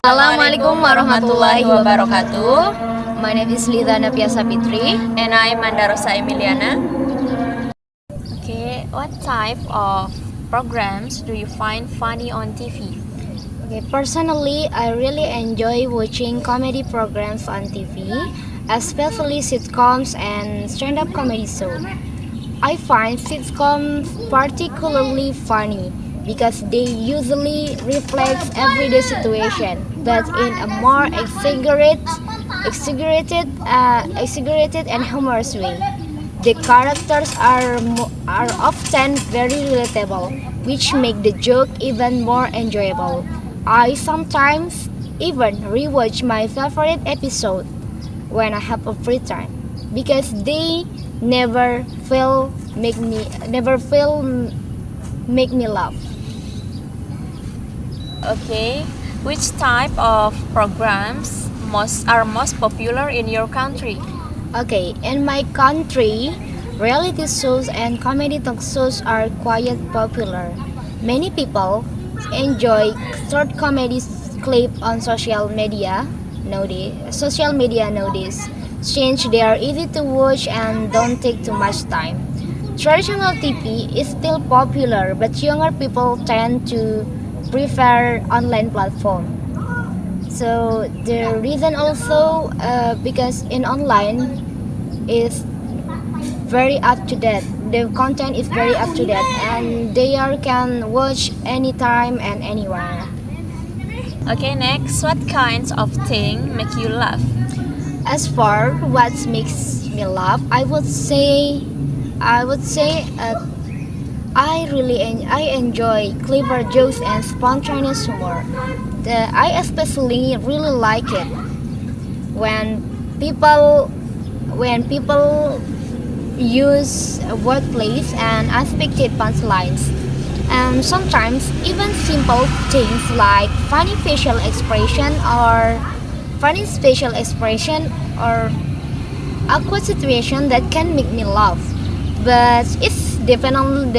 Assalamualaikum warahmatullahi wabarakatuh. My name is Lidana Piasa Fitri. And I'm Mandarosa Emiliana. Okay, what type of programs do you find funny on TV? Okay, personally, I really enjoy watching comedy programs on TV, especially sitcoms and stand-up comedy shows. I find sitcoms particularly funny because they usually reflect everyday situation, but in a more exaggerated and humorous way. The characters are often very relatable, which make the joke even more enjoyable. I sometimes even rewatch my favorite episode when I have a free time because they never feel make me laugh. Okay, which type of programs most popular in your country? Okay, in my country, reality shows and comedy talk shows are quite popular. Many people enjoy short comedy clip on social media nowadays. Since they are easy to watch and don't take too much time. Traditional TV is still popular, but younger people tend to prefer online platform. So the reason also because in online is very up to date. The content is very up to date, and they are can watch anytime and anywhere. Okay, next, what kinds of thing make you laugh? As for what makes me laugh, I would say I enjoy clever jokes and spontaneous humor. I especially really like it when people when people use wordplays and unexpected punchlines. And sometimes even simple things like funny facial expression or awkward situation that can make me laugh. But it's depend on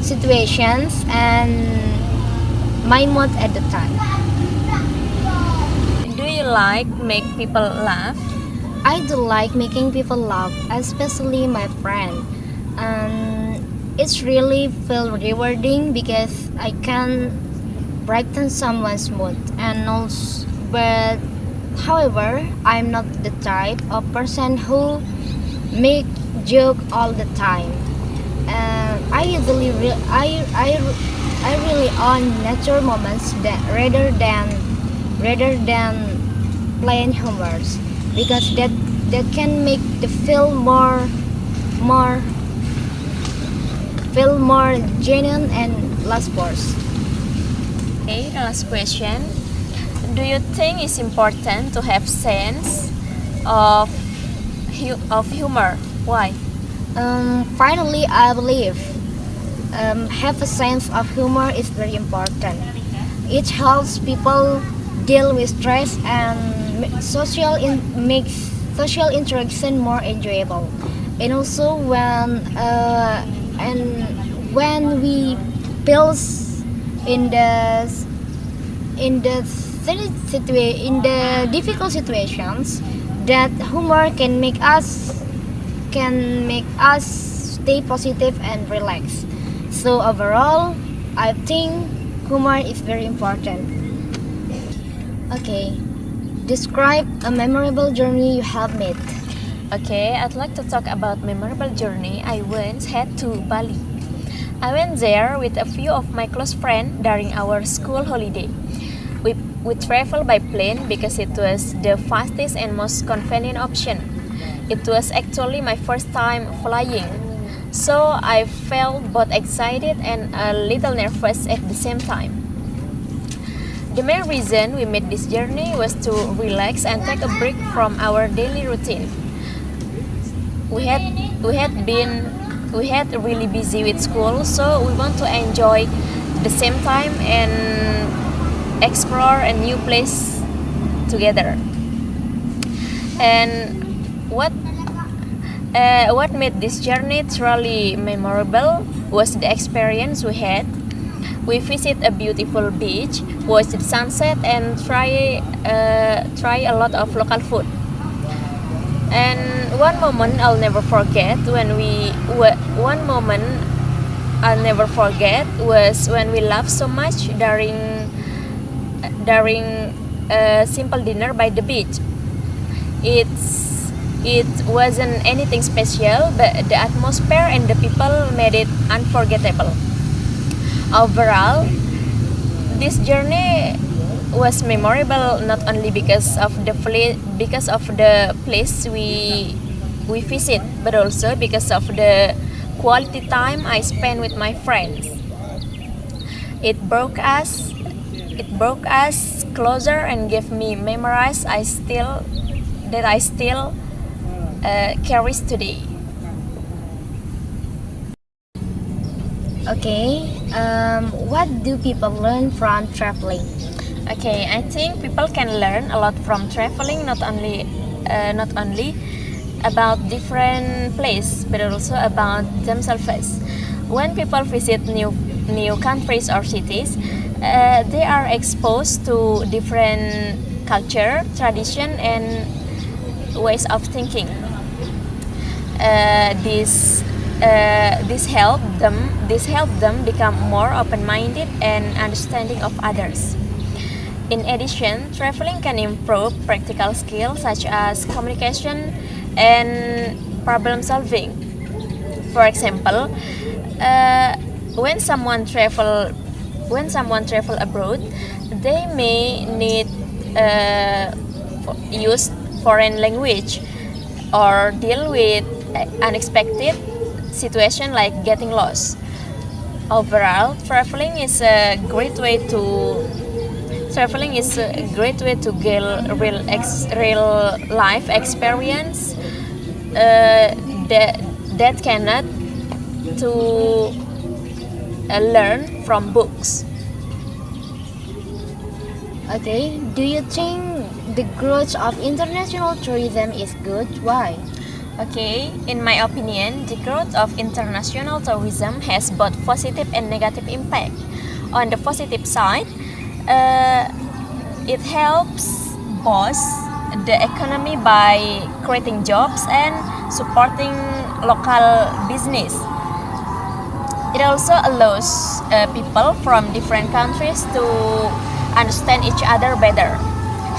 situations and my mood at the time. Do you like make people laugh? I do like making people laugh, especially my friend. It's really feel rewarding because I can brighten someone's mood and also but however I'm not the type of person who make joke all the time. I usually I really on natural moments that rather than plain humors because that can make the more feel more genuine and last worse. Okay, the last question. Do you think it's important to have sense of humor? Why? Finally, I believe have a sense of humor is very important. It helps people deal with stress and makes social interaction more enjoyable. And also when we feels in the in the difficult situations, that humor can make us stay positive and relax. So overall, I think humor is very important. Okay, describe a memorable journey you have made. Okay, I'd like to talk about memorable journey I once had to Bali. I went there with a few of my close friends during our school holiday. We traveled by plane because it was the fastest and most convenient option. It was actually my first time flying, so I felt both excited and a little nervous at the same time. The main reason we made this journey was to relax and take a break from our daily routine. We had we had been we had really busy with school, so we want to enjoy the same time and explore a new place together. And what made this journey truly memorable was the experience we had. We visit a beautiful beach, watch the sunset, and try a lot of local food. And one moment I'll never forget one moment I'll never forget was when we laughed so much during a simple dinner by the beach. It wasn't anything special, but the atmosphere and the people made it unforgettable. Overall, this journey was memorable not only because of the place we visit, but also because of the quality time I spent with my friends. It broke us closer and gave me memories I still cherish today. Okay, what do people learn from traveling? Okay, I think people can learn a lot from traveling, not only about different place, but also about themselves. When people visit new countries or cities, they are exposed to different culture, tradition, and ways of thinking. This help them become more open-minded and understanding of others. In addition, traveling can improve practical skills such as communication and problem solving. For example, when someone travel abroad, they may need use foreign language or deal with unexpected situation like getting lost. Overall, traveling is a great way to gain real life experience that cannot to learn from books. Okay, do you think the growth of international tourism is good? Why? Okay, in my opinion, the growth of international tourism has both positive and negative impact. On the positive side, it helps boost the economy by creating jobs and supporting local business. It also allows people from different countries to understand each other better.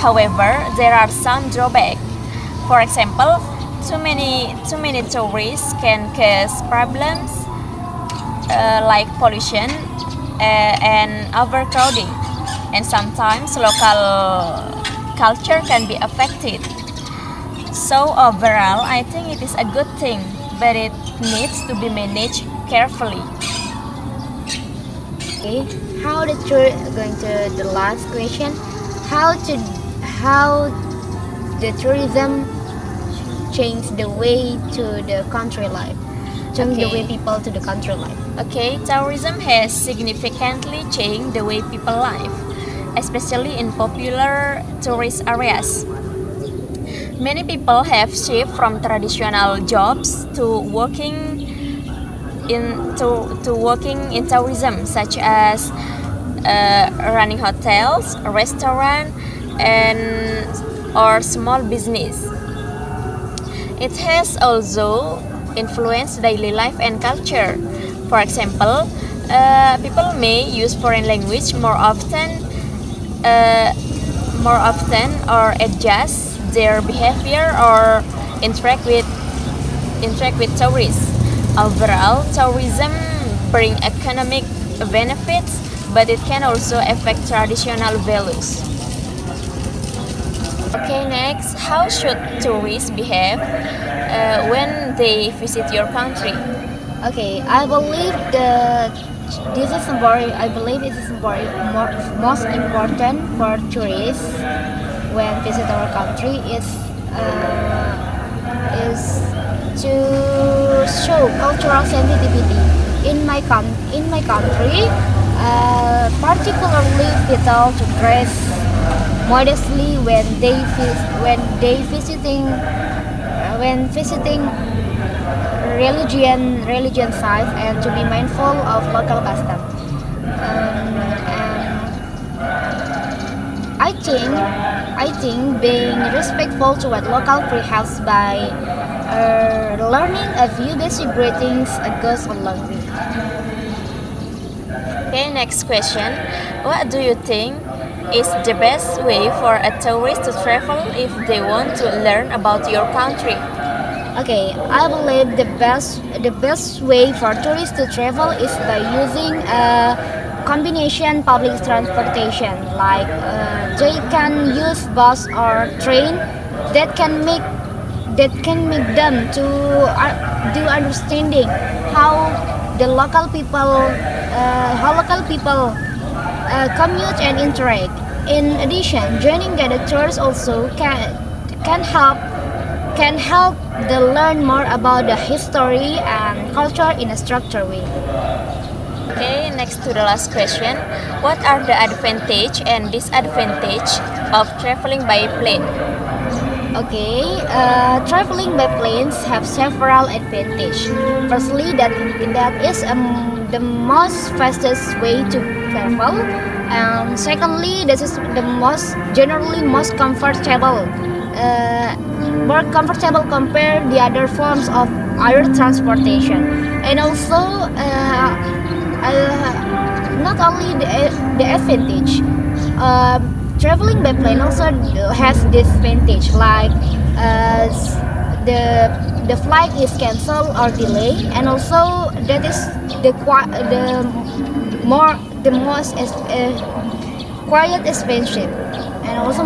However, there are some drawbacks. For example, too many tourists can cause problems like pollution and overcrowding, and sometimes local culture can be affected. So overall, I think it is a good thing, but it needs to be managed carefully. Okay, going to the last question. How the tourism change the way to the country life? Change the way Okay. people to the country life. Okay, tourism has significantly changed the way people live, especially in popular tourist areas. Many people have shifted from traditional jobs to working in tourism, such as running hotels, restaurant, and or small business. It has also influenced daily life and culture. For example, people may use foreign language more often or adjust their behavior or interact with tourists. Overall, tourism bring economic benefits, but it can also affect traditional values. Okay, next, how should tourists behave when they visit your country? Okay, I believe it is most important for tourists when visit our country is to show cultural sensitivity. In my country, particularly vital to dress modestly when visiting religion sites, and to be mindful of local custom. I think being respectful toward local pre helps by learning a few basic greetings goes a long way. Okay, next question. What do you think is the best way for a tourist to travel if they want to learn about your country? Okay, I believe the best way for tourists to travel is by using a combination public transportation. Like they can use bus or train that can make them to do understanding how the local people commute and interact. In addition, joining the tours also can help them learn more about the history and culture in a structured way. Okay, next to the last question. What are the advantage and disadvantage of traveling by plane? Okay, traveling by planes have several advantages. Firstly, that is the most fastest way to travel, and secondly, this is the most comfortable, more comfortable compared the other forms of air transportation, and also not only the advantage. Traveling by plane also has disadvantage like the flight is cancelled or delayed, and also that is the most quiet expensive, and also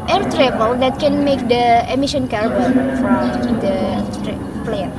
air travel that can make the emission carbon from the plane.